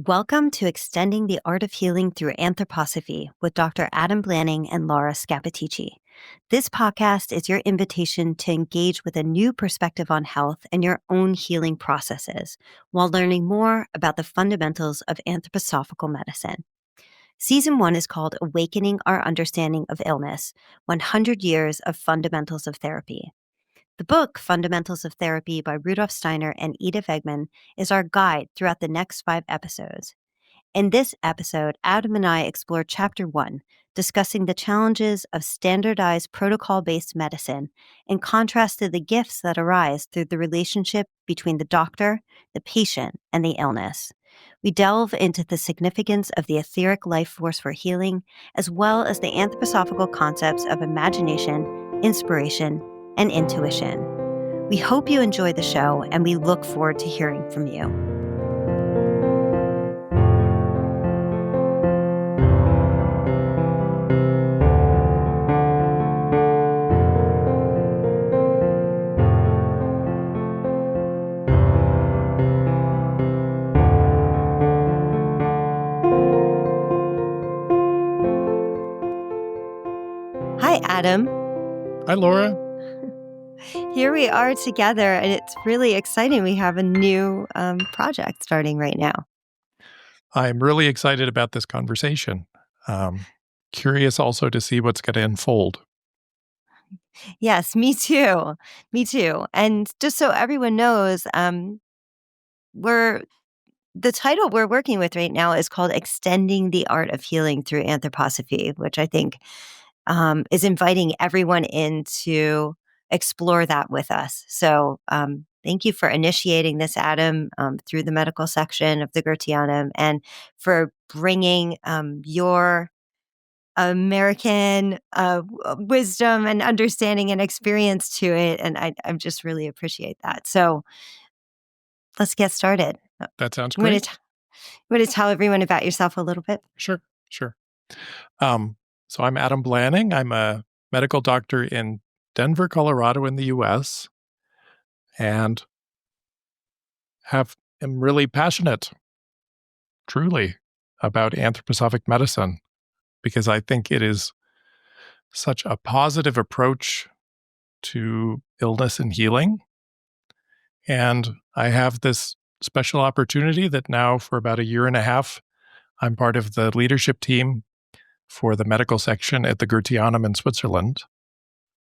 Welcome to Extending the Art of Healing through Anthroposophy with Dr. Adam Blanning and Laura Scappaticci. This podcast is your invitation to engage with a new perspective on health and your own healing processes while learning more about the fundamentals of anthroposophical medicine. Season 1 is called Awakening Our Understanding of Illness, 100 Years of Fundamentals of Therapy. The book, Fundamentals of Therapy by Rudolf Steiner and Wegman, is our guide throughout the next 5 episodes. In this episode, Adam and I explore Chapter 1, discussing the challenges of standardized protocol-based medicine in contrast to the gifts that arise through the relationship between the doctor, the patient, and the illness. We delve into the significance of the etheric life force for healing, as well as the anthroposophical concepts of imagination, inspiration, and intuition. We hope you enjoy the show, and we look forward to hearing from you. Hi, Adam. Hi, Laura. Here we are together, and it's really exciting. We have a new project starting right now. I'm really excited about this conversation. Curious also to see what's going to unfold. Yes, me too. Me too. And just so everyone knows, the title we're working with right now is called Extending the Art of Healing through Anthroposophy, which I think is inviting everyone in to explore that with us. So thank you for initiating this, Adam, through the medical section of the Goetheanum, and for bringing your American wisdom and understanding and experience to it. And I just really appreciate that. So let's get started. That sounds You great. want to tell everyone about yourself a little bit? Sure. So I'm Adam Blanning. I'm a medical doctor in Denver, Colorado in the U.S. and am really passionate, truly, about anthroposophic medicine because I think it is such a positive approach to illness and healing. And I have this special opportunity that now for about a year and a half, I'm part of the leadership team for the medical section at the Goetheanum in Switzerland,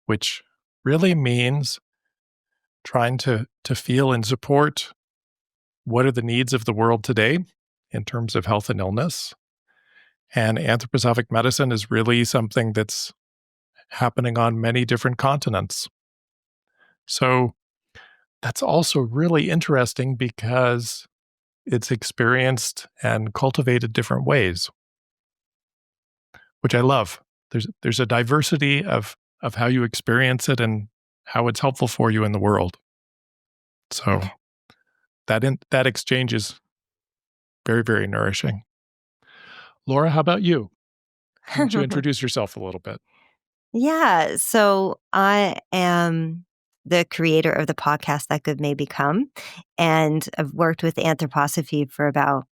which really means trying to feel and support what are the needs of the world today in terms of health and illness. And anthroposophic medicine is really something that's happening on many different continents. So that's also really interesting because it's experienced and cultivated different ways, which I love. There's a diversity of how you experience it and how it's helpful for you in the world. So that exchange is very, very nourishing. Laura, how about you? Why don't you introduce yourself a little bit? Yeah, so I am the creator of the podcast That Good May Become, and I've worked with anthroposophy for about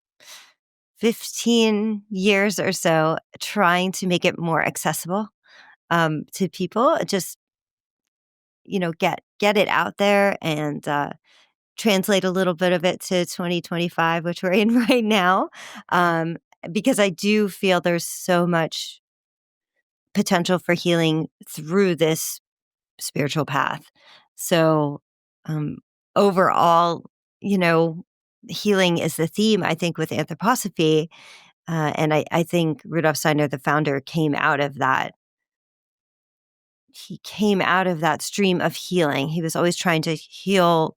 15 years or so, trying to make it more accessible to people. Just get it out there and translate a little bit of it to 2025, which we're in right now, because I do feel there's so much potential for healing through this spiritual path. So overall, healing is the theme, I think, with anthroposophy. And I think Rudolf Steiner, the founder, came out of that. He came out of that stream of healing. He was always trying to heal,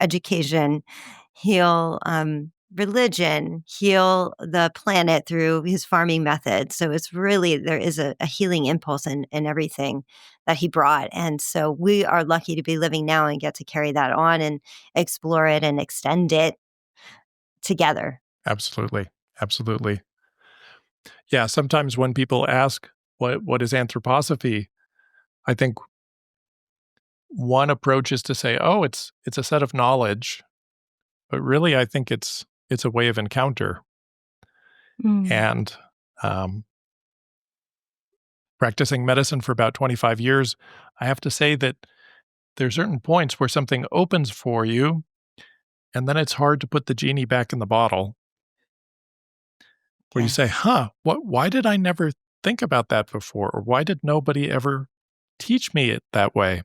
education, heal religion, heal the planet through his farming methods. So it's really, there is a healing impulse in everything that he brought. And so we are lucky to be living now and get to carry that on and explore it and extend it together. Absolutely. Yeah, sometimes when people ask, what is anthroposophy? I think one approach is to say, oh, it's a set of knowledge. But really, I think it's it's a way of encounter. And practicing medicine for about 25 years, I have to say that there are certain points where something opens for you, and then it's hard to put the genie back in the bottle, where you say, Yes. why did I never think about that before? Or why did nobody ever teach me it that way?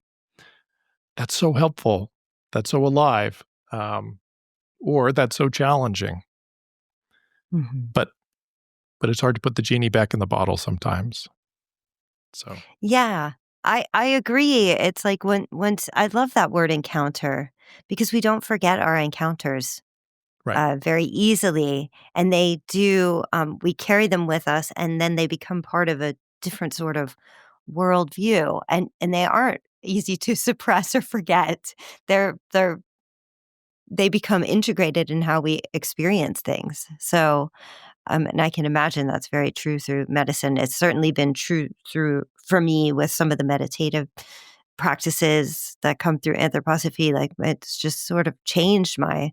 That's so helpful. That's so alive. Or that's so challenging. Mm-hmm. But it's hard to put the genie back in the bottle sometimes. So Yeah, I agree. It's like once I love that word encounter because we don't forget our encounters right. very easily, and they do. We carry them with us, and then they become part of a different sort of worldview, and they aren't easy to suppress or forget. They become integrated in how we experience things. So and I can imagine that's very true through medicine. It's certainly been true through for me with some of the meditative practices that come through anthroposophy. Like it's just sort of changed my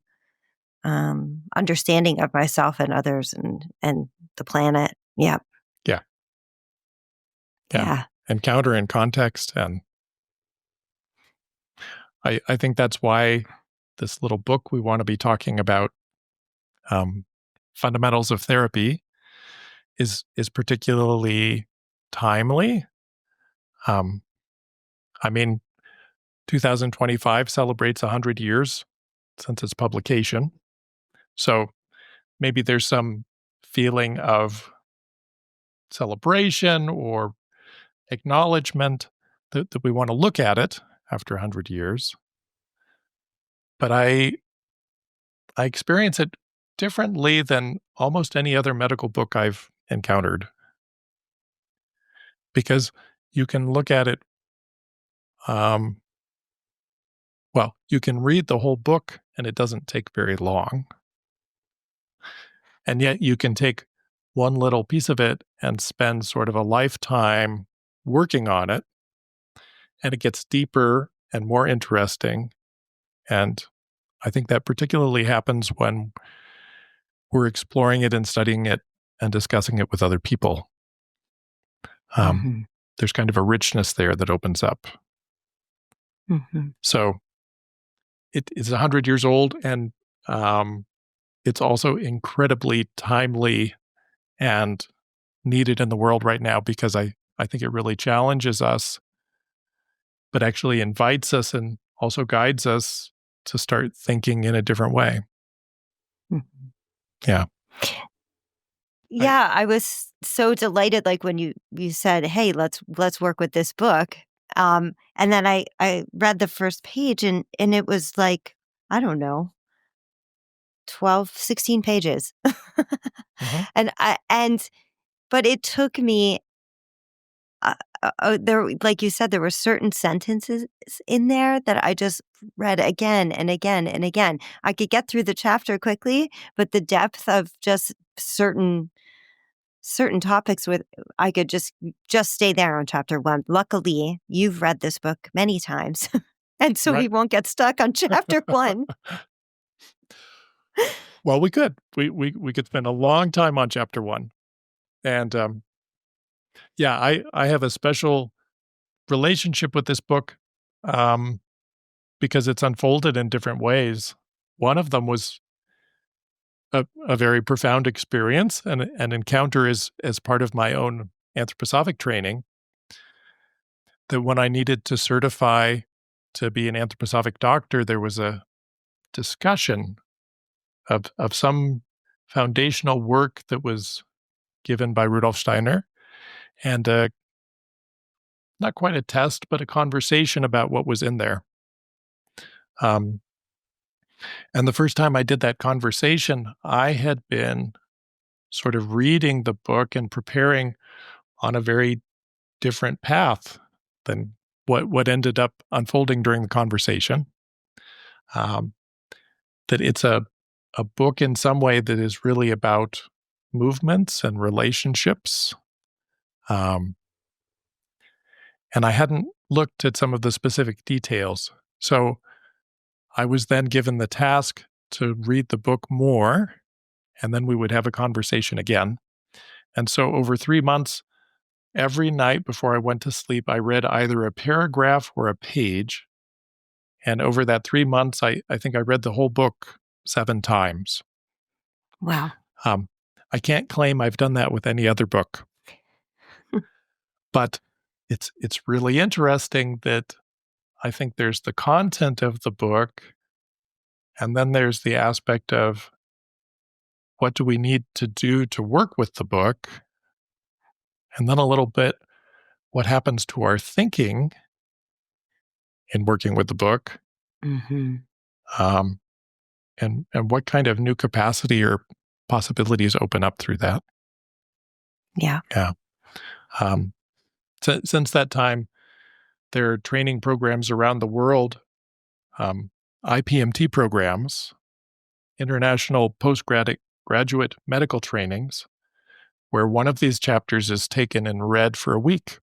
understanding of myself and others and the planet. Yeah, Yeah. Yeah. yeah. Encounter and context. And I think that's why this little book we want to be talking about fundamentals of therapy is particularly timely. I mean, 2025 celebrates 100 years since its publication. So maybe there's some feeling of celebration or acknowledgement that we want to look at it after 100 years. But I experience it differently than almost any other medical book I've encountered, because you can look at it, you can read the whole book and it doesn't take very long. And yet you can take one little piece of it and spend sort of a lifetime working on it, and it gets deeper and more interesting. And I think that particularly happens when we're exploring it and studying it and discussing it with other people. Mm-hmm. There's kind of a richness there that opens up. Mm-hmm. So it's 100 years old, and it's also incredibly timely and needed in the world right now, because I think it really challenges us, but actually invites us and also guides us to start thinking in a different way. Mm-hmm. Yeah. I, Yeah, I was so delighted, like, when you said, "Hey, let's work with this book." And then I read the first page and it was like, I don't know, 12, 16 pages. mhm. And but it took me there, like you said, there were certain sentences in there that I just read again and again and again. I could get through the chapter quickly, but the depth of just certain topics with I could just stay there on chapter 1. Luckily, you've read this book many times, and so we Right. won't get stuck on chapter 1. Well, we could. We could spend a long time on chapter 1. And yeah, I have a special relationship with this book, um, because it's unfolded in different ways. One of them was a very profound experience and an encounter as part of my own anthroposophic training, that when I needed to certify to be an anthroposophic doctor, there was a discussion of some foundational work that was given by Rudolf Steiner, and not quite a test, but a conversation about what was in there. Um, and the first time I did that conversation, I had been sort of reading the book and preparing on a very different path than what ended up unfolding during the conversation. Um, that it's a book in some way that is really about movements and relationships. Um, and I hadn't looked at some of the specific details. So I was then given the task to read the book more, and then we would have a conversation again. And so over 3 months, every night before I went to sleep, I read either a paragraph or a page. And over that 3 months, I think I read the whole book 7 times. Wow. I can't claim I've done that with any other book. But it's really interesting that I think there's the content of the book, and then there's the aspect of what do we need to do to work with the book, and then a little bit what happens to our thinking in working with the book, Mm-hmm. um, and what kind of new capacity or possibilities open up through that. Yeah. Yeah. Since that time, there are training programs around the world, IPMT programs, international postgraduate medical trainings, where one of these chapters is taken and read for a week.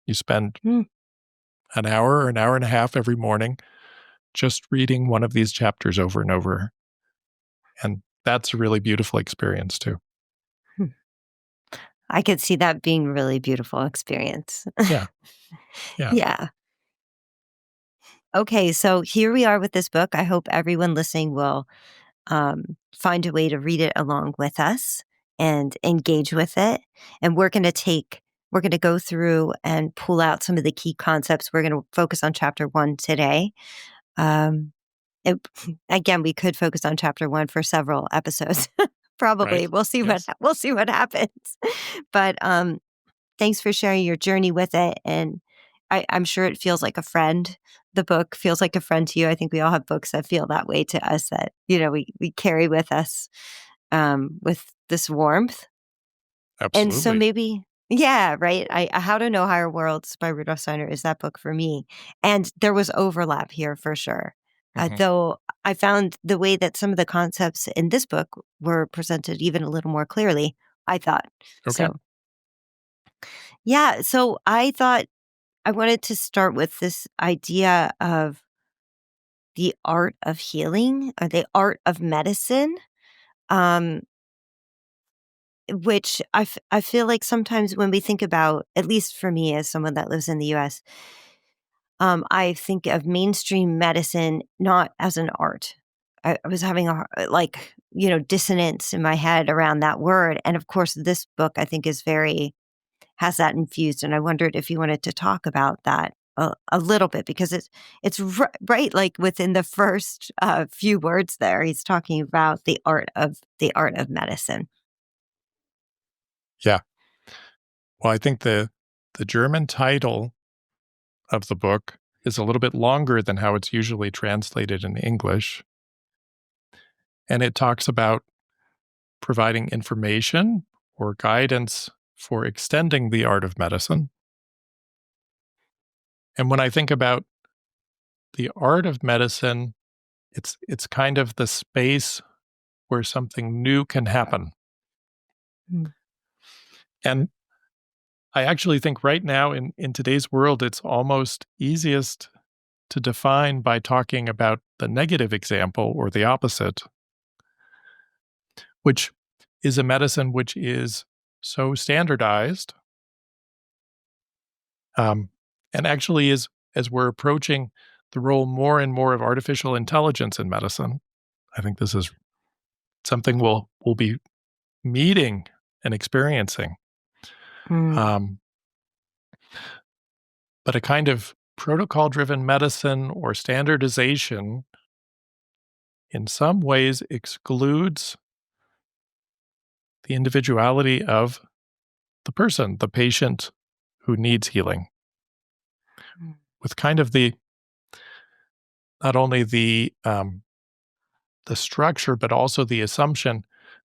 You spend an hour or an hour and a half every morning just reading one of these chapters over and over. And that's a really beautiful experience too. I could see that being a really beautiful experience. Yeah. Yeah. Yeah. Okay, so here we are with this book. I hope everyone listening will find a way to read it along with us and engage with it. And we're going to go through and pull out some of the key concepts. We're going to focus on chapter 1 today. Um, it, again, we could focus on chapter 1 for several episodes. Probably. Right. We'll see Yes. what happens. But thanks for sharing your journey with it. And I'm sure it feels like a friend. The book feels like a friend to you. I think we all have books that feel that way to us that, we carry with us with this warmth. And so Absolutely. maybe, yeah, right. How to Know Higher Worlds by Rudolf Steiner is that book for me. And there was overlap here for sure. Mhm. Though I found the way that some of the concepts in this book were presented even a little more clearly, I thought. Okay. So, yeah. So I thought I wanted to start with this idea of the art of healing or the art of medicine, um, which I feel like sometimes when we think about, at least for me as someone that lives in the US, I think of mainstream medicine not as an art. I was having dissonance in my head around that word. And of course, this book I think has that infused. And I wondered if you wanted to talk about that a little bit, because it's right, like within the first few words there, he's talking about the art of medicine. Yeah. Well, I think the German title of the book is a little bit longer than how it's usually translated in English. And it talks about providing information or guidance for extending the art of medicine. And when I think about the art of medicine, it's kind of the space where something new can happen. Mm. And I actually think right now in today's world, it's almost easiest to define by talking about the negative example or the opposite, which is a medicine which is so standardized, and actually is, as we're approaching the role more and more of artificial intelligence in medicine. I think this is something we'll be meeting and experiencing. Mm. Um, but a kind of protocol-driven medicine or standardization in some ways excludes the individuality of the person, the patient who needs healing, Mm. with kind of not only the structure, but also the assumption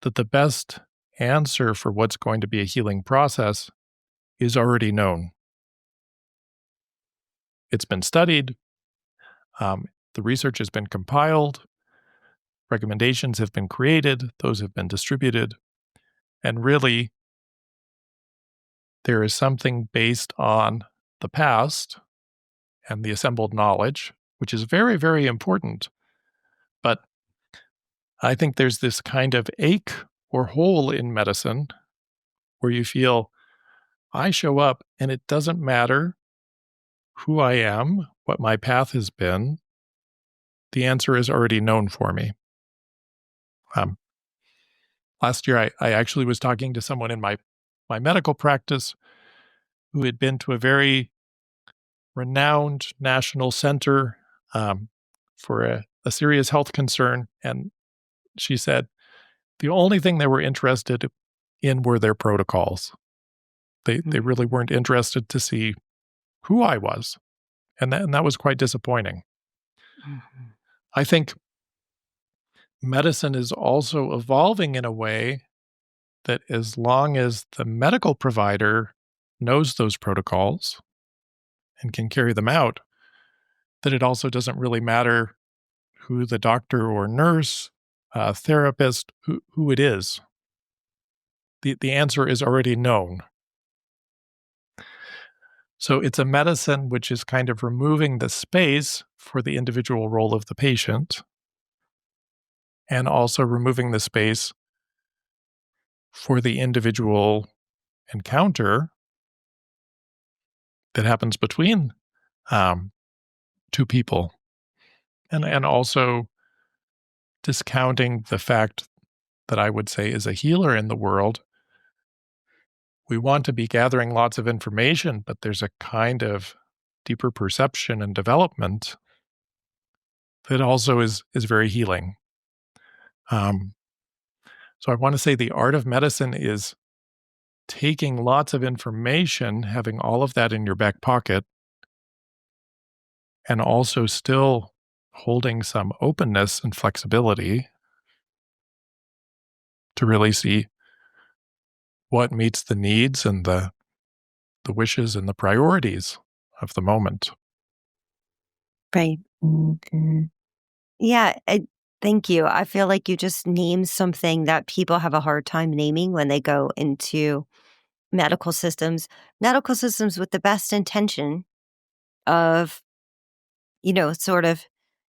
that the best answer for what's going to be a healing process is already known. It's been studied, the research has been compiled, recommendations have been created, those have been distributed, and really, there is something based on the past and the assembled knowledge, which is very, very important. But I think there's this kind of ache or hole in medicine where you feel, I show up and it doesn't matter who I am, what my path has been. The answer is already known for me. Last year, I actually was talking to someone in my medical practice who had been to a very renowned national center for a serious health concern. And she said the only thing they were interested in were their protocols. They really weren't interested to see who I was. And that was quite disappointing. Mm-hmm. I think medicine is also evolving in a way that as long as the medical provider knows those protocols and can carry them out, that it also doesn't really matter who the doctor or nurse, therapist, who it is. The answer is already known. So it's a medicine which is kind of removing the space for the individual role of the patient and also removing the space for the individual encounter that happens between two people. And also discounting the fact that I would say is a healer in the world. We want to be gathering lots of information, but there's a kind of deeper perception and development that also is very healing. So I want to say the art of medicine is taking lots of information, having all of that in your back pocket, and also still holding some openness and flexibility to really see what meets the needs and the wishes and the priorities of the moment. Right. Mm-hmm. Yeah. Thank you. I feel like you just named something that people have a hard time naming when they go into medical systems. Medical systems with the best intention of, sort of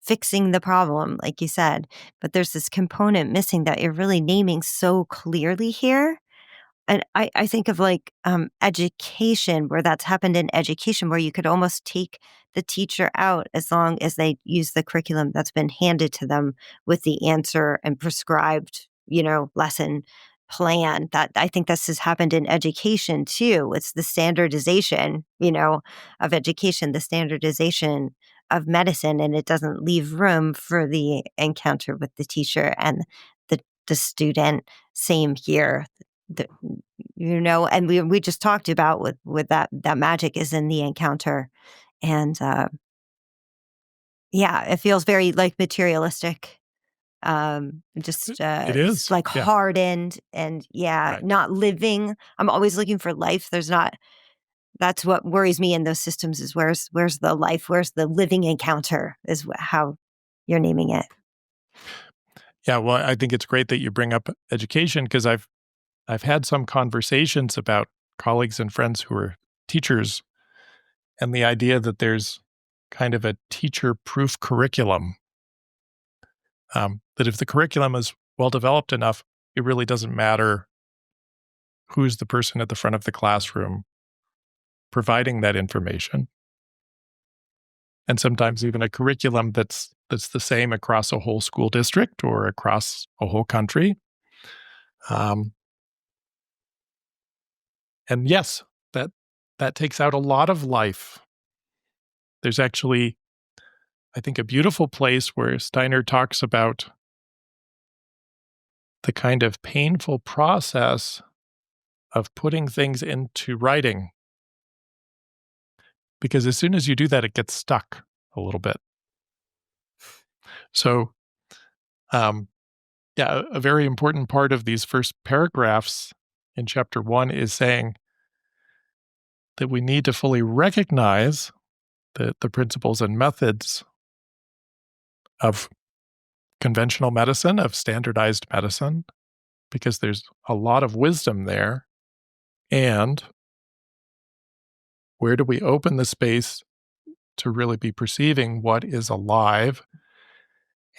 fixing the problem, like you said. But there's this component missing that you're really naming so clearly here. And I think of like education, where that's happened in education, where you could almost take the teacher out as long as they use the curriculum that's been handed to them with the answer and prescribed, lesson plan. That I think this has happened in education too. It's the standardization, of education, the standardization of medicine, and it doesn't leave room for the encounter with the teacher and the student. Same here. The, and we just talked about with that magic is in the encounter, and yeah, it feels very like materialistic, just It is. like Yeah. hardened, and Right. not living. I'm always looking for life. There's not. That's what worries me in those systems is where's the life, where's the living encounter is how you're naming it. Yeah. Well, I think it's great that you bring up education because I've had some conversations about colleagues and friends who are teachers and the idea that there's kind of a teacher-proof curriculum. That if the curriculum is well developed enough, it really doesn't matter who's the person at the front of the classroom providing that information. And sometimes even a curriculum that's the same across a whole school district or across a whole country. And yes, that takes out a lot of life. There's actually, I think, a beautiful place where Steiner talks about the kind of painful process of putting things into writing. Because as soon as you do that, it gets stuck a little bit. So, yeah, a very important part of these first paragraphs in chapter 1 is saying that we need to fully recognize the principles and methods of conventional medicine, of standardized medicine, because there's a lot of wisdom there. And where do we open the space to really be perceiving what is alive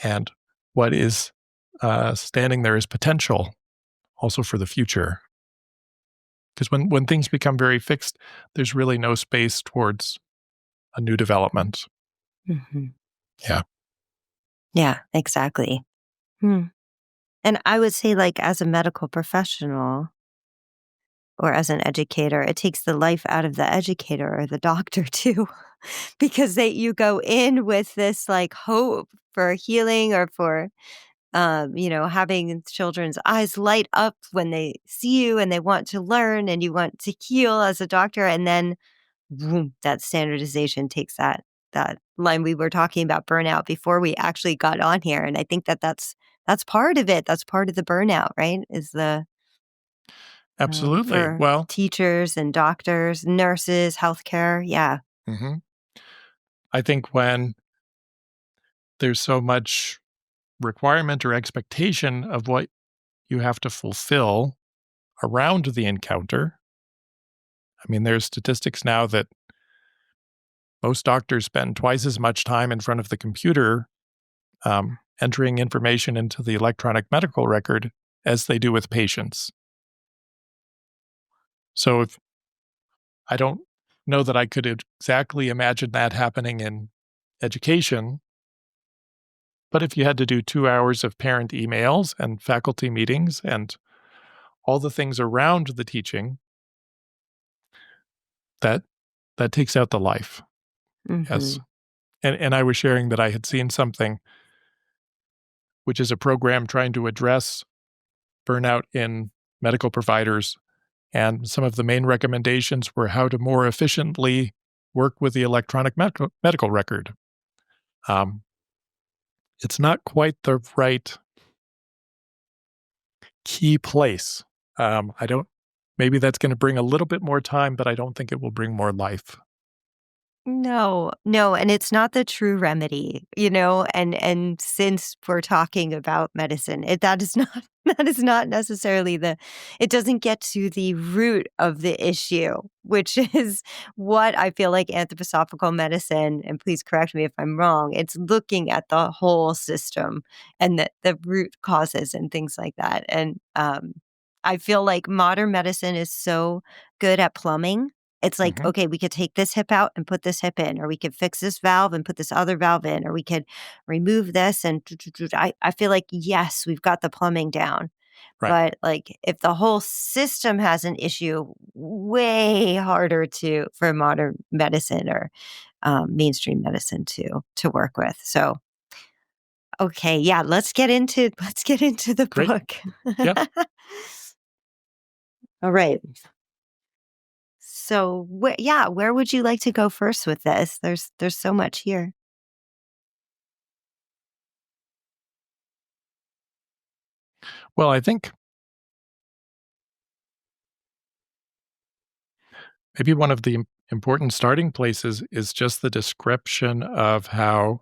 and what is standing there as potential also for the future. Because when things become very fixed, there's really no space towards a new development. Mm-hmm. Yeah. Yeah, exactly. Hmm. And I would say, like, as a medical professional or as an educator, it takes the life out of the educator or the doctor too, because you go in with this like hope for healing or for having children's eyes light up when they see you and they want to learn and you want to heal as a doctor. And then boom, that standardization takes that line. We were talking about burnout before we actually got on here. And I think that's part of it. That's part of the burnout, right? Is the Absolutely. for Well, teachers and doctors, nurses, healthcare. Yeah. mhm. I think when there's so much requirement or expectation of what you have to fulfill around the encounter. I mean, there's statistics now that most doctors spend twice as much time in front of the computer entering information into the electronic medical record as they do with patients. So if I don't know that I could exactly imagine that happening in education, but if you had to do 2 hours of parent emails and faculty meetings and all the things around the teaching, that that takes out the life. Yes. Hmm. And I was sharing that I had seen something, which is a program trying to address burnout in medical providers. And some of the main recommendations were how to more efficiently work with the electronic medical record. Um, it's not quite the right key place. I don't, maybe that's going to bring a little bit more time, but I don't think it will bring more life. No, no, and it's not the true remedy, and since we're talking about medicine, that is not that is not necessarily it doesn't get to the root of the issue, which is what I feel like anthroposophical medicine, and please correct me if I'm wrong, it's looking at the whole system and the root causes and things like that. And I feel like modern medicine is so good at plumbing. It's like, Mhm. okay, we could take this hip out and put this hip in, or we could fix this valve and put this other valve in, or we could remove this and I feel like, yes, we've got the plumbing down. Right. But like if the whole system has an issue, way harder for modern medicine or mainstream medicine to work with. So okay, yeah, let's get into the Great. book. Yeah. All right. So, where would you like to go first with this? There's so much here. Well, I think maybe one of the important starting places is just the description of how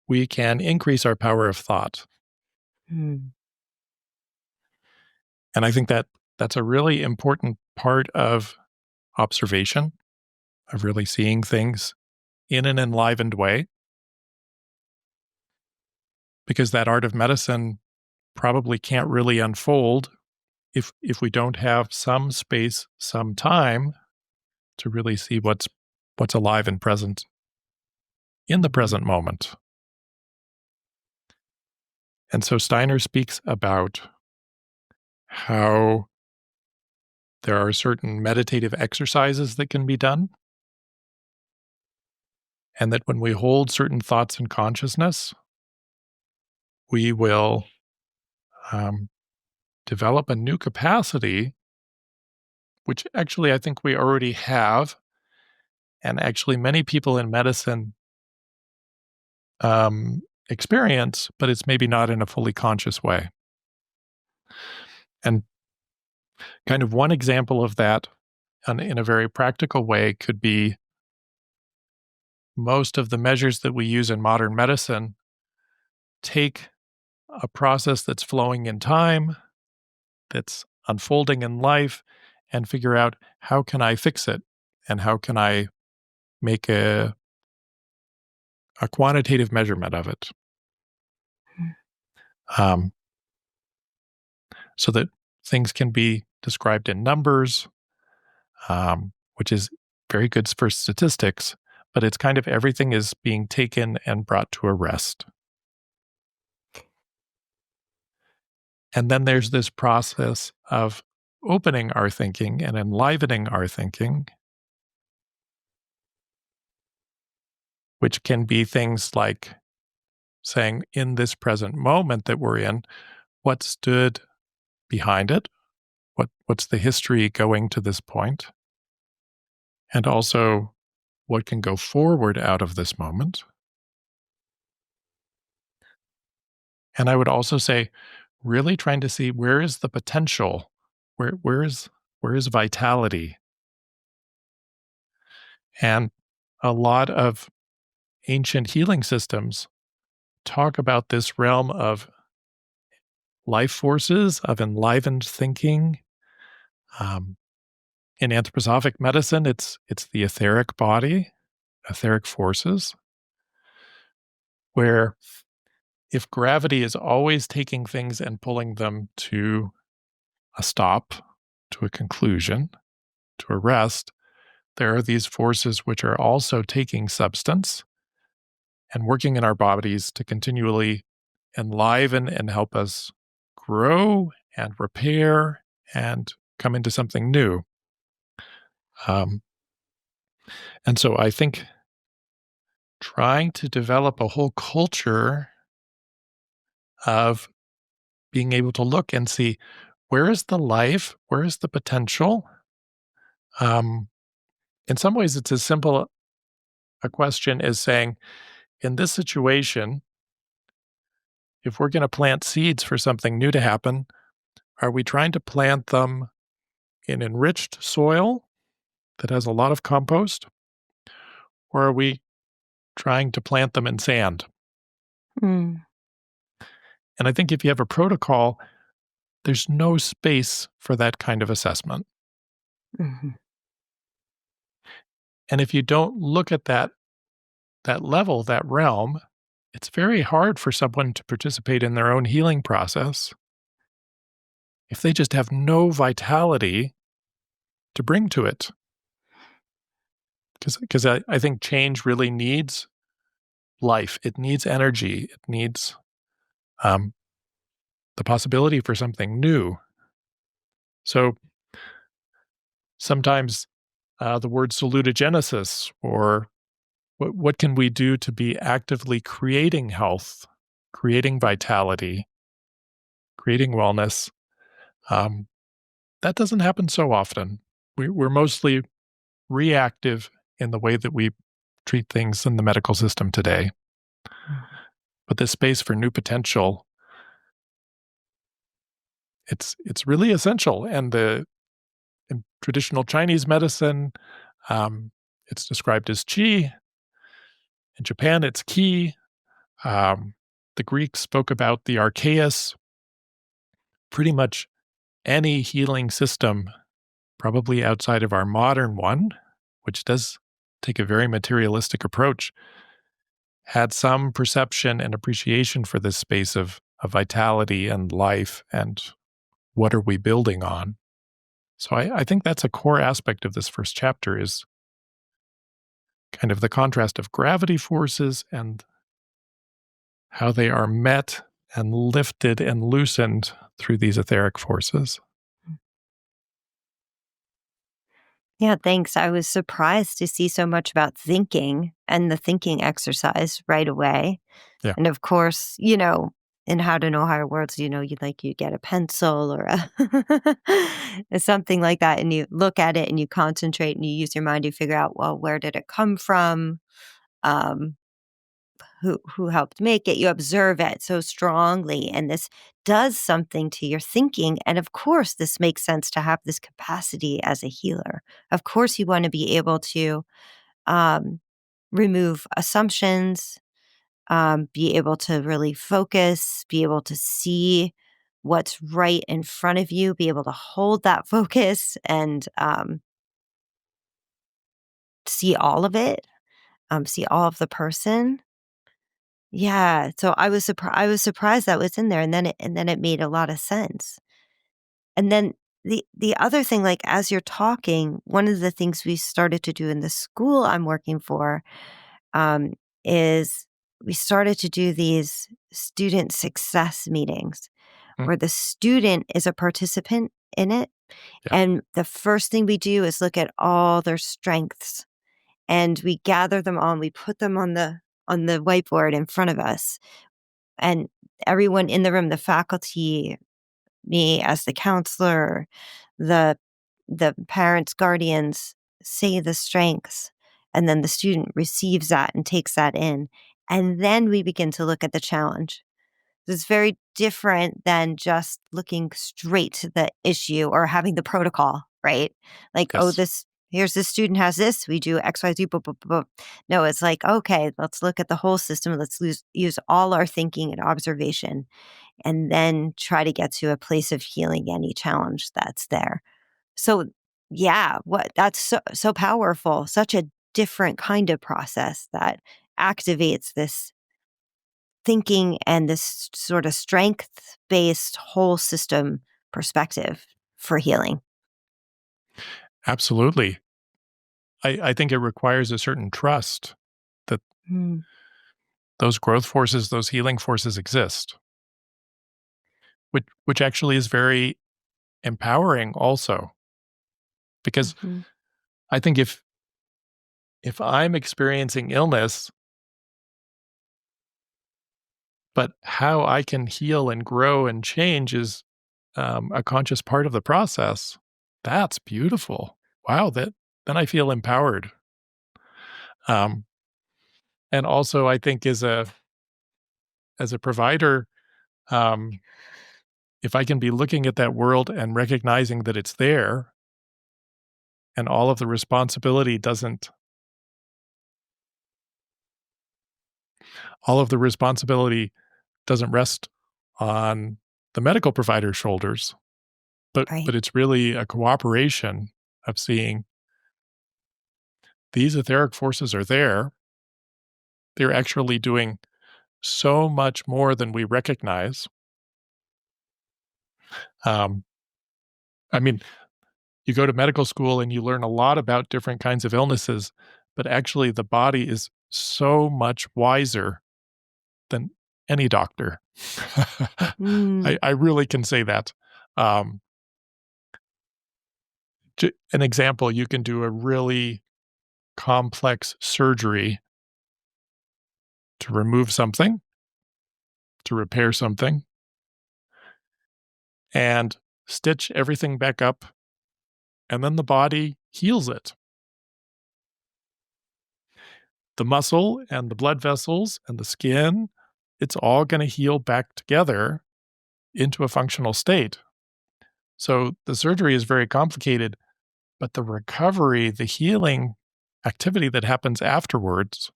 we can increase our power of thought. Mm, And I think that that's a really important part of observation, of really seeing things in an enlivened way, because that art of medicine probably can't really unfold if we don't have some space, some time to really see what's alive and present in the mhm, present moment. And so Steiner speaks about how there are certain meditative exercises that can be done, and that when we hold certain thoughts in consciousness, we will um, develop a new capacity, which actually I think we already have. And actually, many people in medicine experience, but it's maybe not in a fully conscious way. And kind of one example of that in a very practical way could be most of the measures that we use in modern medicine take a process that's flowing in time, that's unfolding in life, and figure out how can I fix it and how can I make a quantitative measurement of it. um, so that things can be described in numbers, which is very good for statistics, but it's kind of everything is being taken and brought to a rest. And then there's this process of opening our thinking and enlivening our thinking, which can be things like saying, in this present moment that we're in, what stood behind it? What's the history going to this point? And also, what can go forward out of this moment? And I would also say, really trying to see where is the potential, where is vitality, and a lot of ancient healing systems talk about this realm of life forces, of enlivened thinking. Um, in anthroposophic medicine, it's the etheric body, etheric forces, where if gravity is always taking things and pulling them to a stop, to a conclusion, to a rest, there are these forces which are also taking substance and working in our bodies to continually enliven and help us grow and repair and come into something new. Um, and so I think trying to develop a whole culture of being able to look and see where is the life, where is the potential. Um, in some ways, it's as simple a question as saying, in this situation, if we're going to plant seeds for something new to happen, are we trying to plant them in enriched soil that has a lot of compost? Or are we trying to plant them in sand? Mm. And I think if you have a protocol, there's no space for that kind of assessment. Mhm. And if you don't look at that level, that realm, it's very hard for someone to participate in their own healing process if they just have no vitality to bring to it. Because I think change really needs life. It needs energy. It needs um, the possibility for something new. So sometimes the word salutogenesis, or what can we do to be actively creating health, creating vitality, creating wellness, um, that doesn't happen so often. We're mostly reactive in the way that we treat things in the medical system today. Mhm. But this space for new potential, it's really essential. And in traditional Chinese medicine, um, it's described as qi. In Japan, it's ki. Um, the Greeks spoke about the archeus. Pretty much any healing system, probably outside of our modern one, which does take a very materialistic approach, had some perception and appreciation for this space of vitality and life and what are we building on. So I think that's a core aspect of this first chapter is kind of the contrast of gravity forces and how they are met and lifted and loosened through these etheric forces. Yeah, thanks. I was surprised to see so much about thinking and the thinking exercise right away. Yeah. And of course, in How to Know Higher Worlds, you get a pencil or something like that, and you look at it and you concentrate and you use your mind to figure out, well, where did it come from? Um, who helped make it? You observe it so strongly, and this does something to your thinking. And of course, this makes sense to have this capacity as a healer. Of course, you want to be able to um, remove assumptions, be able to really focus, be able to see what's right in front of you, be able to hold that focus and see all of it, see all of the person. Yeah. So I was surprised that was in there, and then it made a lot of sense. And then the other thing, like as you're talking, one of the things we started to do in the school I'm working for, um, is we started to do these student success meetings Mm, where the student is a participant in it. yeah. And the first thing we do is look at all their strengths, and we gather them all and we put them on the whiteboard in front of us. And everyone in the room, the faculty, me as the counselor, the parents, guardians say the strengths, and then the student receives that and takes that in. And then we begin to look at the challenge. It's very different than just looking straight to the issue or having the protocol, right? Like, oh, Yes. here's this student has this, we do X, Y, Z, boop, boop, boop. No, it's like, okay, let's look at the whole system. Let's use all our thinking and observation, and then try to get to a place of healing any challenge that's there. So, yeah, that's so powerful. Such a different kind of process that activates this thinking and this sort of strength-based whole system perspective for healing. Absolutely. I think it requires a certain trust that Mm, those growth forces, those healing forces exist, which actually is very empowering also. Because mhm, I think if I'm experiencing illness, but how I can heal and grow and change is a conscious part of the process, that's beautiful. Wow, that then I feel empowered. Um, and also, I think as a provider, um, if I can be looking at that world and recognizing that it's there, and all of the responsibility doesn't rest on the medical provider's shoulders, but right. it's really a cooperation of seeing these etheric forces are there. They're actually doing so much more than we recognize. Um, I mean, you go to medical school and you learn a lot about different kinds of illnesses, but actually the body is so much wiser than any doctor. Mm, I really can say that. Um, an example, you can do a really complex surgery to remove something, to repair something, and stitch everything back up, and then the body heals it. The muscle and the blood vessels and the skin, it's all going to heal back together into a functional state. So the surgery is very complicated, but the recovery, the healing activity that happens afterwards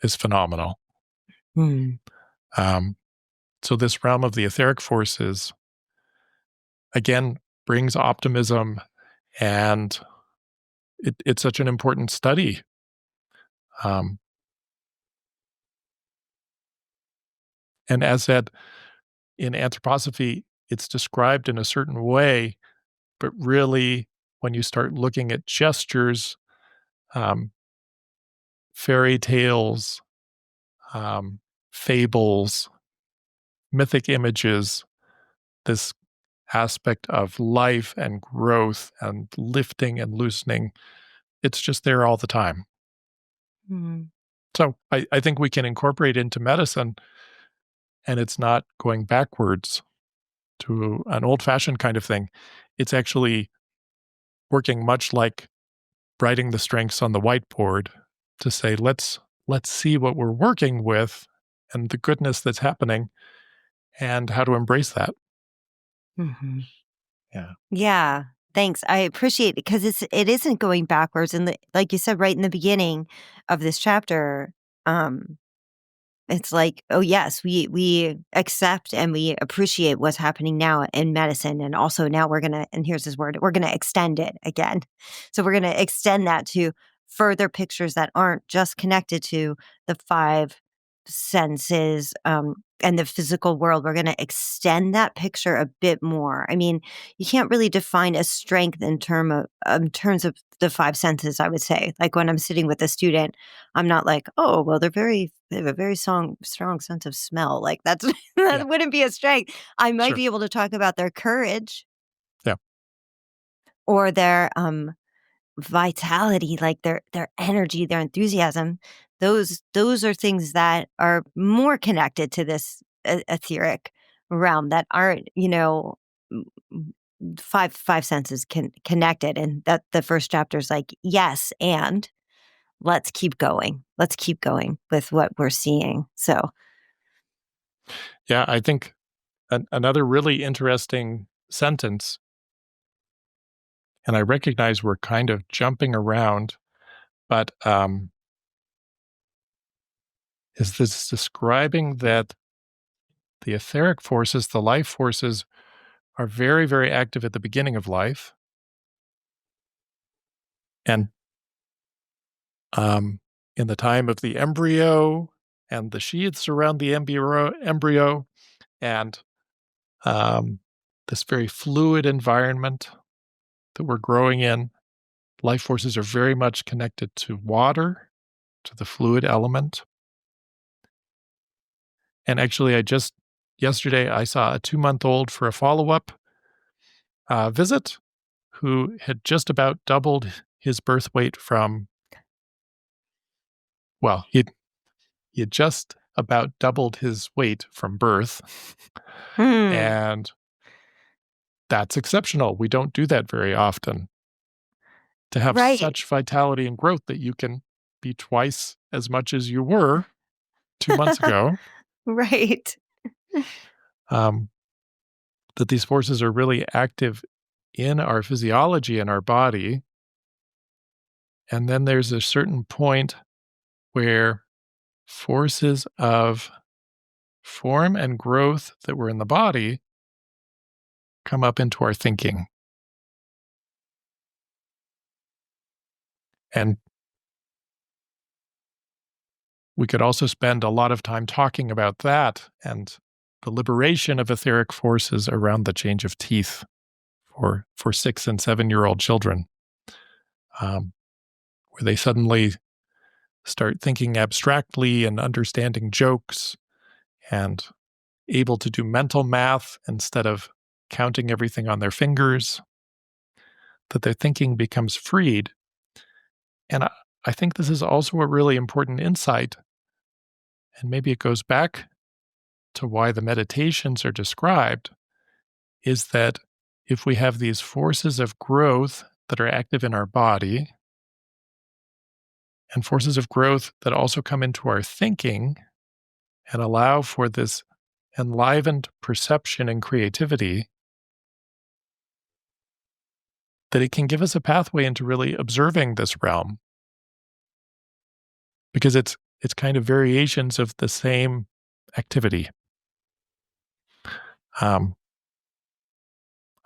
is phenomenal. mm, Um, so this realm of the etheric forces again brings optimism, and it's such an important study. Um, and as said in anthroposophy, it's described in a certain way, but really, when you start looking at gestures, um, fairy tales, um, fables, mythic images, this aspect of life and growth and lifting and loosening, it's just there all the time. mm, So I think we can incorporate into medicine, and it's not going backwards to an old fashioned kind of thing. It's actually working much like writing the strengths on the whiteboard to say, let's see what we're working with and the goodness that's happening and how to embrace that. mhm. Yeah. Yeah, thanks. I appreciate it because it isn't going backwards, and like you said right in the beginning of this chapter, um, it's like, oh yes, we accept and we appreciate what's happening now in medicine, and also now and here's this word, we're gonna extend it again. So we're gonna extend that to further pictures that aren't just connected to the five senses and the physical world, we're going to extend that picture a bit more. I mean, you can't really define a strength in terms of the five senses, I would say. Like when I'm sitting with a student, I'm not like, oh, well, they have a very strong sense of smell. Like that Yeah. wouldn't be a strength. I might Sure. be able to talk about their courage Yeah. or their vitality, like their energy, their enthusiasm. Those are things that are more connected to this etheric realm that aren't, m- m- five senses connected. And that the first chapter is like, yes, and let's keep going. Let's keep going with what we're seeing. So Yeah. I think another really interesting sentence, and I recognize we're kind of jumping around, but is this describing that the etheric forces, the life forces, are very, very active at the beginning of life. And in the time of the embryo and the sheaths around the embryo and um, this very fluid environment that we're growing in, life forces are very much connected to water, to the fluid element. And actually, yesterday, I saw a 2-month-old for a follow-up visit who had just about doubled his birth weight from, well, he had just about doubled his weight from birth. And that's exceptional. We don't do that very often. To have right. such vitality and growth that you can be twice as much as you were 2 months ago, Right. um, that these forces are really active in our physiology and our body. And then there's a certain point where forces of form and growth that were in the body come up into our thinking. And we could also spend a lot of time talking about that and the liberation of etheric forces around the change of teeth for 6 and 7-year-old children, where they suddenly start thinking abstractly and understanding jokes and able to do mental math instead of counting everything on their fingers, that their thinking becomes freed. And I think this is also a really important insight. And maybe it goes back to why the meditations are described, is that if we have these forces of growth that are active in our body and forces of growth that also come into our thinking and allow for this enlivened perception and creativity, that it can give us a pathway into really observing this realm, because it's kind of variations of the same activity. Um,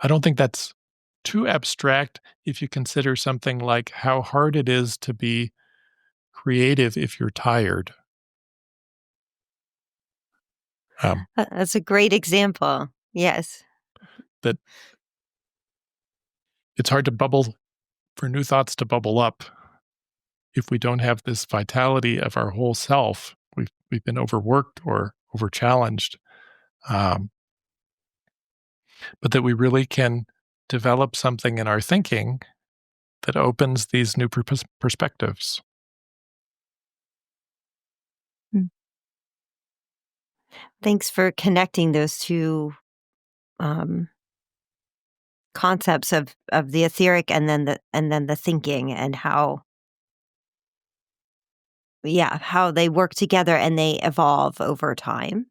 I don't think that's too abstract if you consider something like how hard it is to be creative if you're tired. That's a great example. Yes. That it's hard to for new thoughts to bubble up if we don't have this vitality of our whole self. We've been overworked or over challenged, but that we really can develop something in our thinking that opens these new perspectives. Mm. Thanks for connecting those two um, concepts of the etheric and then the thinking and how they work together and they evolve over time.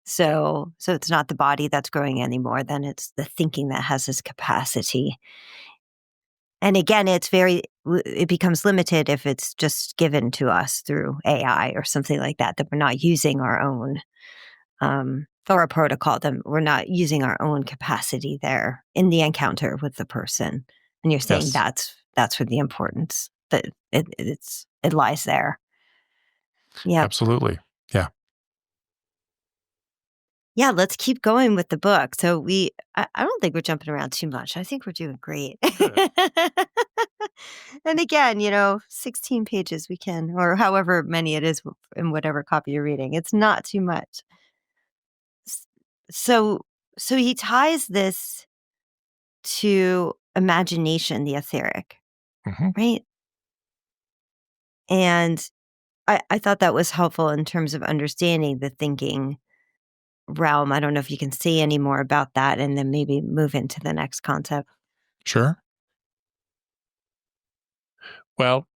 So it's not the body that's growing anymore, then it's the thinking that has this capacity. And again, it becomes limited if it's just given to us through AI or something like that we're not using our own, or a protocol, then we're not using our own capacity there in the encounter with the person. And you're saying Yes, that's where the importance that it lies there. Yep. absolutely. Yeah. Yeah, let's keep going with the book. So I don't think we're jumping around too much. I think we're doing great. Good. And again, 16 pages we can, or however many it is in whatever copy you're reading. It's not too much. S- So, so he ties this to imagination, the etheric, Hmm. right? And I thought that was helpful in terms of understanding the thinking realm. I don't know if you can say any more about that and then maybe move into the next concept. Sure. Well,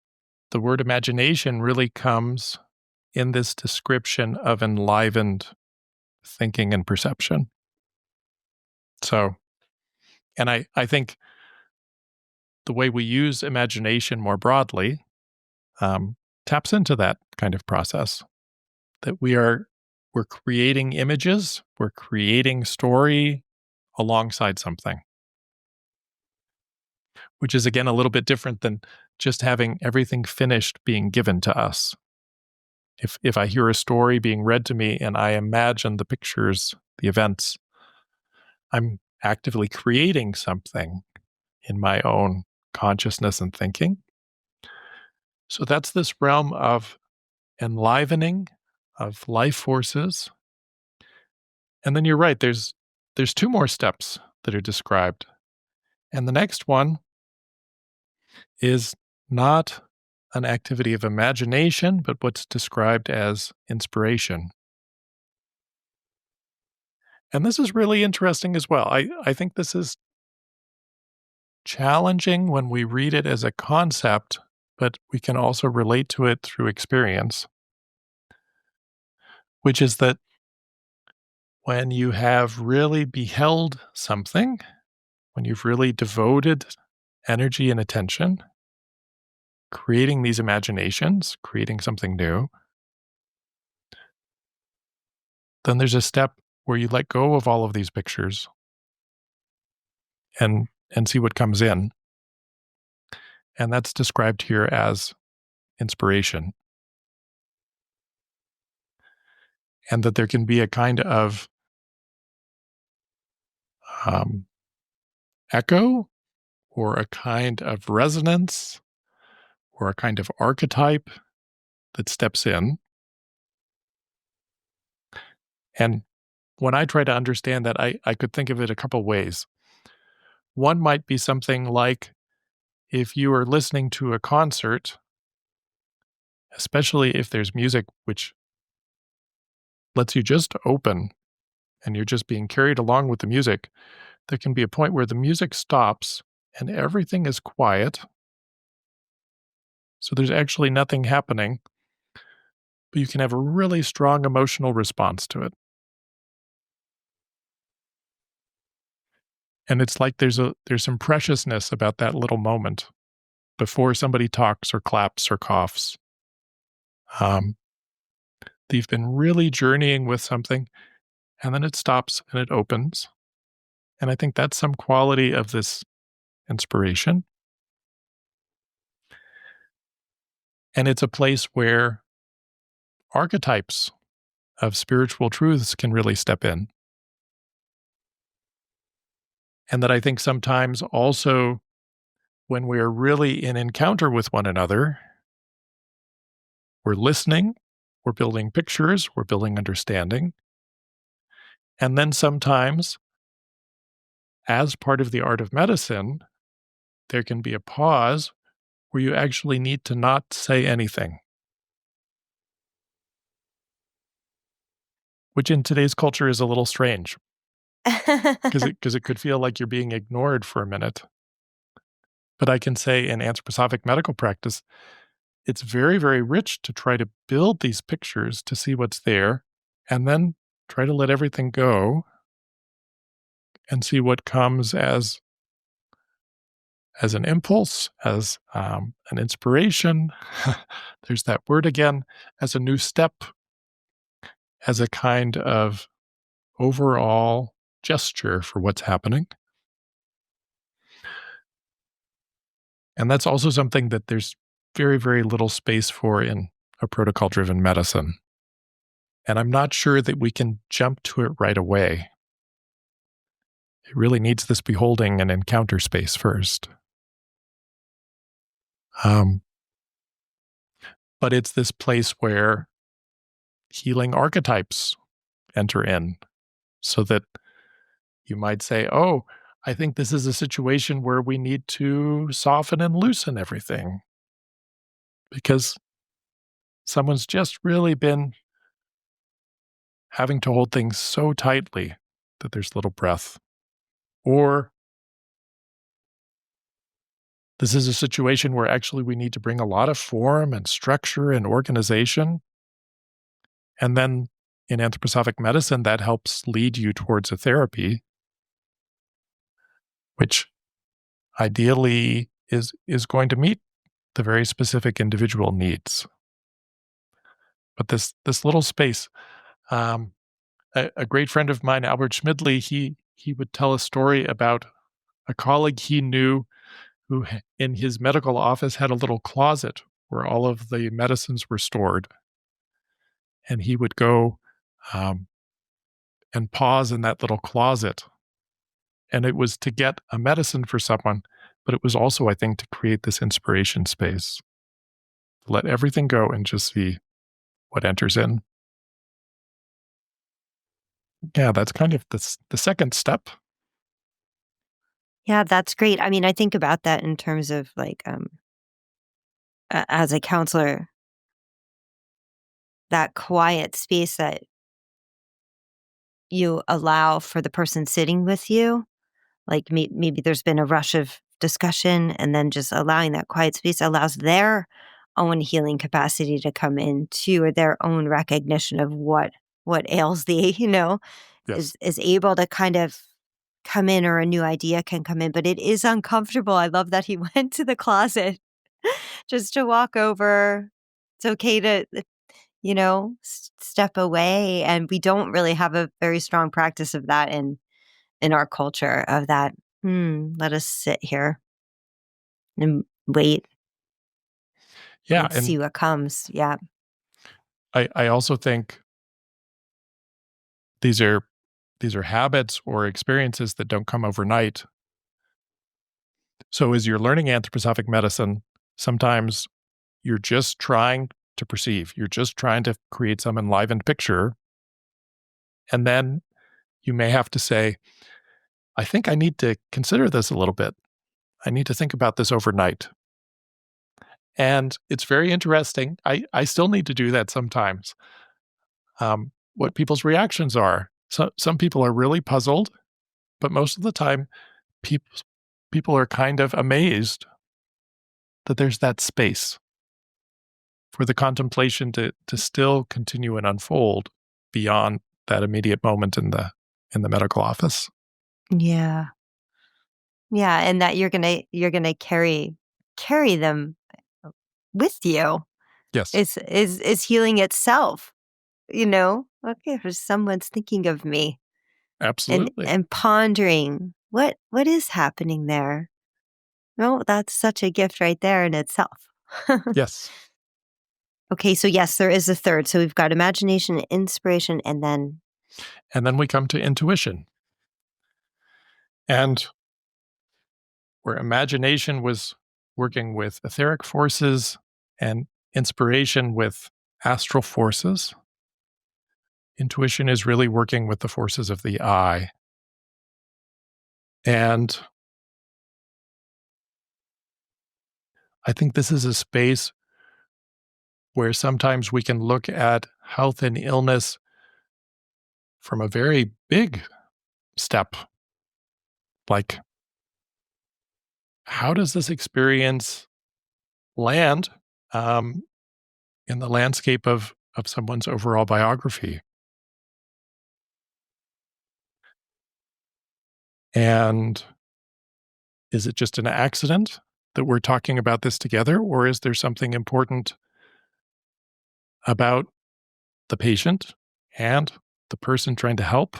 the word imagination really comes in this description of enlivened thinking and perception. So, and I think the way we use imagination more broadly taps into that kind of process that we're creating images, we're creating story alongside something, which is again a little bit different than just having everything finished being given to us. If I hear a story being read to me and I imagine the pictures, the events, I'm actively creating something in my own consciousness and thinking. So that's this realm of enlivening, of life forces. And then you're right, there's two more steps that are described. And the next one is not an activity of imagination, but what's described as inspiration. And this is really interesting as well. I think this is challenging when we read it as a concept, but we can also relate to it through experience, which is that when you have really beheld something, when you've really devoted energy and attention, creating these imaginations, creating something new, then there's a step where you let go of all of these pictures and see what comes in. And that's described here as inspiration. And that there can be a kind of um, echo or a kind of resonance or a kind of archetype that steps in. And when I try to understand that, I could think of it a couple ways. One might be something like if you are listening to a concert, especially if there's music which lets you just open and you're just being carried along with the music, there can be a point where the music stops and everything is quiet. So there's actually nothing happening, but you can have a really strong emotional response to it. And it's like there's some preciousness about that little moment before somebody talks or claps or coughs. Um, they've been really journeying with something, and then it stops and it opens. And I think that's some quality of this inspiration. And it's a place where archetypes of spiritual truths can really step in. And that I think sometimes also when we're really in encounter with one another, we're listening, we're building pictures, we're building understanding. And then sometimes, as part of the art of medicine, there can be a pause where you actually need to not say anything, which in today's culture is a little strange because it could feel like you're being ignored for a minute. But I can say in anthroposophic medical practice, it's very, very rich to try to build these pictures to see what's there and then try to let everything go and see what comes as an impulse, as an inspiration. There's that word again, as a new step, as a kind of overall gesture for what's happening. And that's also something that there's very, very little space for in a protocol driven medicine. And I'm not sure that we can jump to it right away. It really needs this beholding and encounter space first. But it's this place where healing archetypes enter in, so that you might say, oh, I think this is a situation where we need to soften and loosen everything because someone's just really been having to hold things so tightly that there's little breath. Or this is a situation where actually we need to bring a lot of form and structure and organization. And then in anthroposophic medicine, that helps lead you towards a therapy, which ideally is going to meet the very specific individual needs. But this little space, a great friend of mine, Albert Schmidley, he would tell a story about a colleague he knew who in his medical office had a little closet where all of the medicines were stored. And he would go and pause in that little closet. And it was to get a medicine for someone, but it was also, I think, to create this inspiration space. Let everything go and just see what enters in. Yeah, that's kind of the second step. Yeah, that's great. I mean, I think about that in terms of like, as a counselor, that quiet space that you allow for the person sitting with you. Like maybe there's been a rush of discussion, and then just allowing that quiet space allows their own healing capacity to come in too, or their own recognition of what ails thee, Yes. is able to kind of come in, or a new idea can come in. But it is uncomfortable. I love that he went to the closet just to walk over. It's okay to, step away. And we don't really have a very strong practice of that in our culture, of that, let us sit here and wait Yeah. and And see what comes. Yeah. I also think these are habits or experiences that don't come overnight. So as you're learning anthroposophic medicine, sometimes you're just trying to perceive. You're just trying to create some enlivened picture. And then you may have to say, I think I need to consider this a little bit. I need to think about this overnight. And it's very interesting. I still need to do that sometimes. What people's reactions are. So some people are really puzzled, but most of the time, people are kind of amazed that there's that space for the contemplation to still continue and unfold beyond that immediate moment in the medical office. Yeah. Yeah. And that you're gonna carry them with you Yes, is healing itself, Okay, for someone's thinking of me, and absolutely. pondering what is happening there. No, that's such a gift right there in itself. Yes. Okay, so yes, there is a third. So we've got imagination, inspiration, and then And then we come to intuition. And where imagination was working with etheric forces and inspiration with astral forces, intuition is really working with the forces of the I. And I think this is a space where sometimes we can look at health and illness from a very big step. Like, how does this experience land in the landscape of someone's overall biography? And is it just an accident that we're talking about this together, or is there something important about the patient and the person trying to help,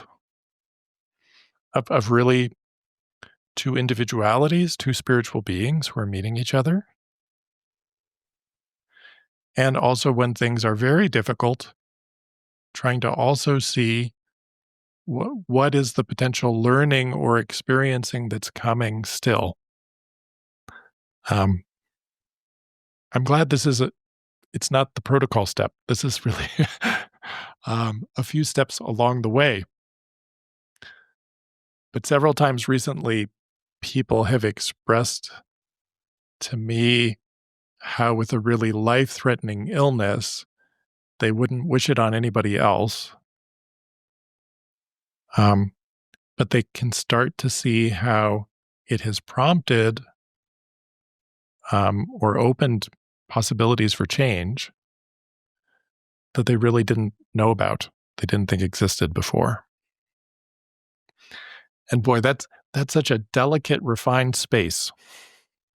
of really two individualities, two spiritual beings who are meeting each other? And also, when things are very difficult, trying to also see what is the potential learning or experiencing that's coming still. I'm glad this is it's not the protocol step. This is really a few steps along the way. But several times recently, people have expressed to me how, with a really life-threatening illness, they wouldn't wish it on anybody else. But they can start to see how it has prompted or opened possibilities for change that they really didn't know about, they didn't think existed before. And boy, that's such a delicate, refined space,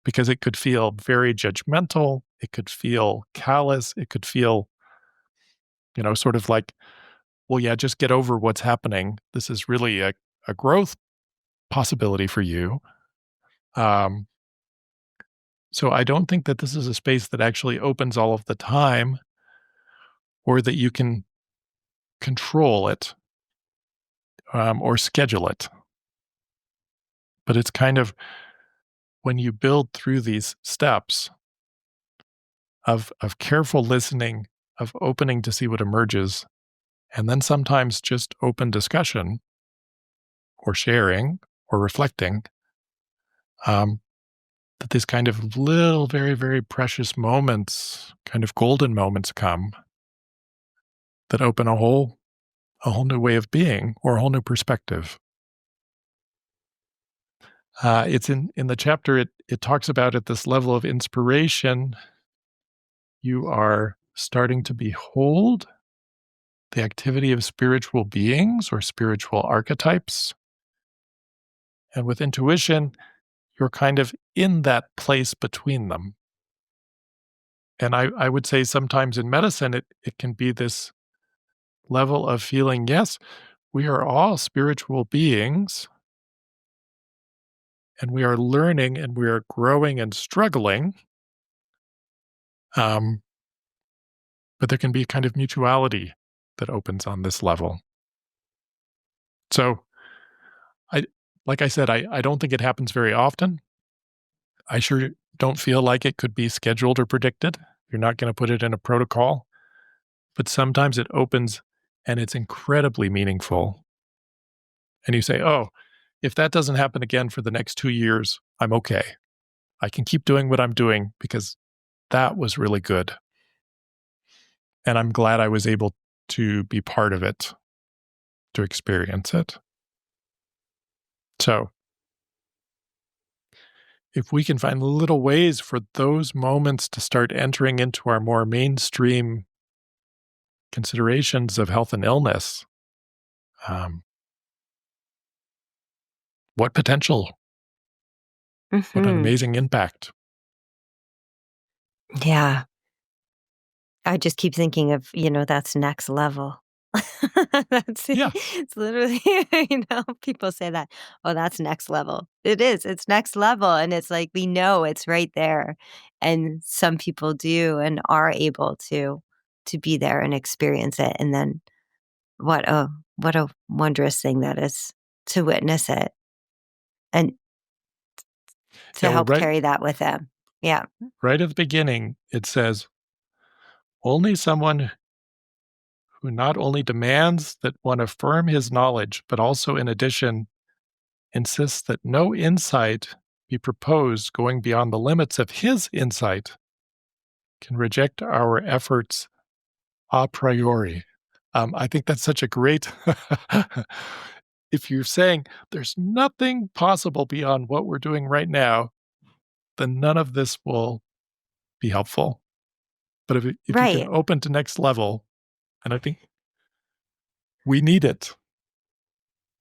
because it could feel very judgmental. It could feel callous. It could feel, sort of like, well, yeah, just get over what's happening. This is really a growth possibility for you. So I don't think that this is a space that actually opens all of the time, or that you can control it or schedule it. But it's kind of when you build through these steps of careful listening, of opening to see what emerges, and then sometimes just open discussion or sharing or reflecting, that these kind of little, very, very precious moments, kind of golden moments come that open a whole new way of being or a whole new perspective. It's in the chapter, it talks about at this level of inspiration, you are starting to behold the activity of spiritual beings or spiritual archetypes. And with intuition, you're kind of in that place between them. And I would say sometimes in medicine, it can be this level of feeling, yes, we are all spiritual beings, and we are learning and we are growing and struggling. But there can be a kind of mutuality that opens on this level. So like I said, I don't think it happens very often. I sure don't feel like it could be scheduled or predicted. You're not going to put it in a protocol. But sometimes it opens and it's incredibly meaningful. And you say, oh, if that doesn't happen again for the next 2 years, I'm okay. I can keep doing what I'm doing because that was really good. And I'm glad I was able to be part of it, to experience it. So if we can find little ways for those moments to start entering into our more mainstream considerations of health and illness, what potential, what an amazing impact. Yeah. I just keep thinking of, that's next level. Yeah. It's literally, people say that, oh, that's next level. It is, it's next level. And it's like, we know it's right there. And some people do and are able to be there and experience it. And then what a wondrous thing that is to witness it and to Yeah, well, help carry that with them. Yeah. right at the beginning, it says, only someone who not only demands that one affirm his knowledge, but also, in addition, insists that no insight be proposed going beyond the limits of his insight, can reject our efforts a priori. I think that's such a great. If you're saying there's nothing possible beyond what we're doing right now, then none of this will be helpful. But if you can Right. open to next level, and I think we need it.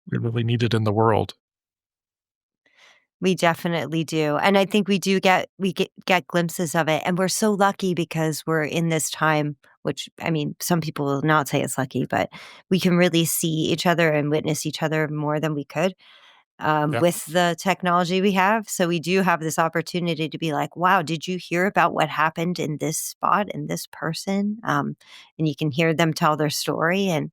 We really need it in the world. We definitely do. And I think we get glimpses of it. And we're so lucky because we're in this time, which, I mean, some people will not say it's lucky, but we can really see each other and witness each other more than we could with the technology we have. So we do have this opportunity to be like, wow, did you hear about what happened in this spot in this person? And you can hear them tell their story. And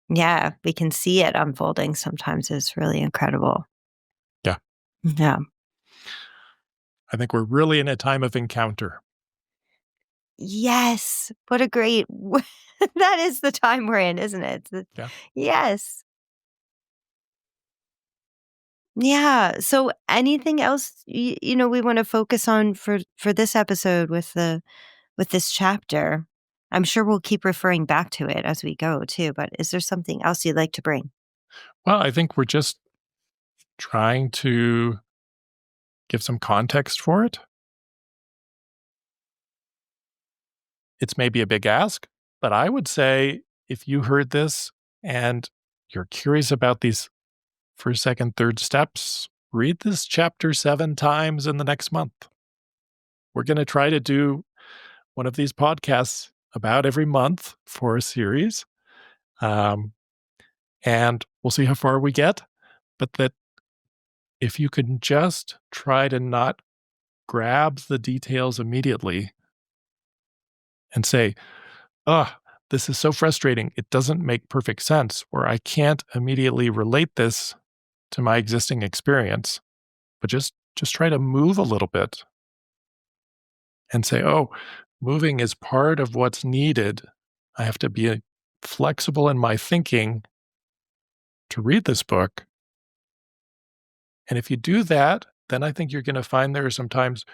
yeah, we can see it unfolding sometimes. It's really incredible. Yeah. Yeah. I think we're really in a time of encounter. Yes. What a great, that is the time we're in, isn't it? Yeah. Yes. Yeah. So anything else we want to focus on for this episode with this chapter? I'm sure we'll keep referring back to it as we go too, but is there something else you'd like to bring? Well, I think we're just trying to give some context for it. It's maybe a big ask, but I would say if you heard this and you're curious about these first, second, third steps, read this chapter 7 times in the next month. We're going to try to do one of these podcasts about every month for a series. And we'll see how far we get. But that if you can just try to not grab the details immediately and say, oh, this is so frustrating. It doesn't make perfect sense, or I can't immediately relate this to my existing experience, but just try to move a little bit and say, oh, moving is part of what's needed. I have to be flexible in my thinking to read this book. And if you do that, then I think you're going to find there are some times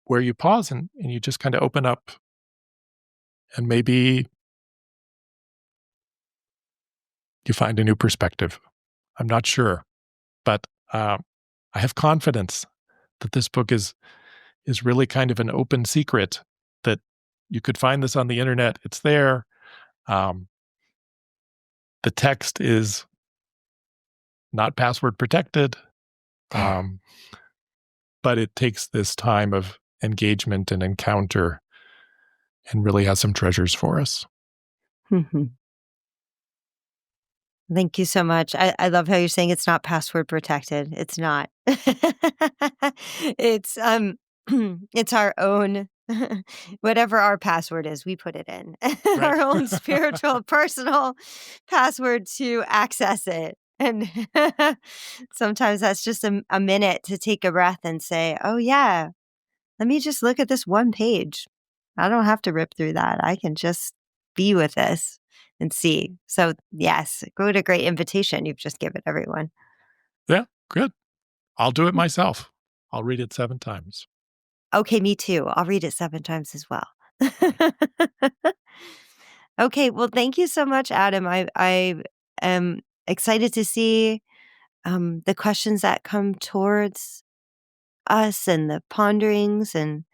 where you pause and you just kind of open up and maybe you find a new perspective. I'm not sure, but I have confidence that this book is really kind of an open secret, that you could find this on the internet. It's there. The text is not password protected, but it takes this time of engagement and encounter and really has some treasures for us. Thank you so much. I love how you're saying it's not password protected. It's not. It's it's our own whatever our password is, we put it in. Right. Our own spiritual personal password to access it. And sometimes that's just a minute to take a breath and say, "Oh yeah, let me just look at this one page. I don't have to rip through that. I can just be with this and see." So, yes, what a great invitation you've just given everyone. Yeah, good. I'll do it myself. I'll read it 7 times. Okay, me too. I'll read it 7 times as well. Okay, well, thank you so much, Adam. I am excited to see the questions that come towards us and the ponderings and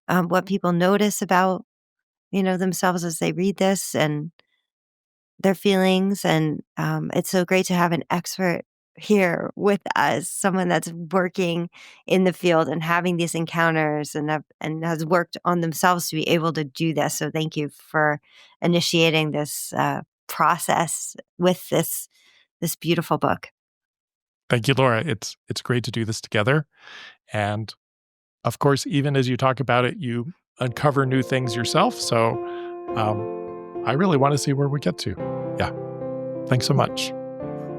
what people notice about themselves as they read this and their feelings. And it's so great to have an expert here with us, someone that's working in the field and having these encounters and has worked on themselves to be able to do this. So thank you for initiating this process with this beautiful book. Thank you, Laura. It's great to do this together. And of course, even as you talk about it, you uncover new things yourself. So I really want to see where we get to. Yeah. Thanks so much.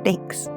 Thanks.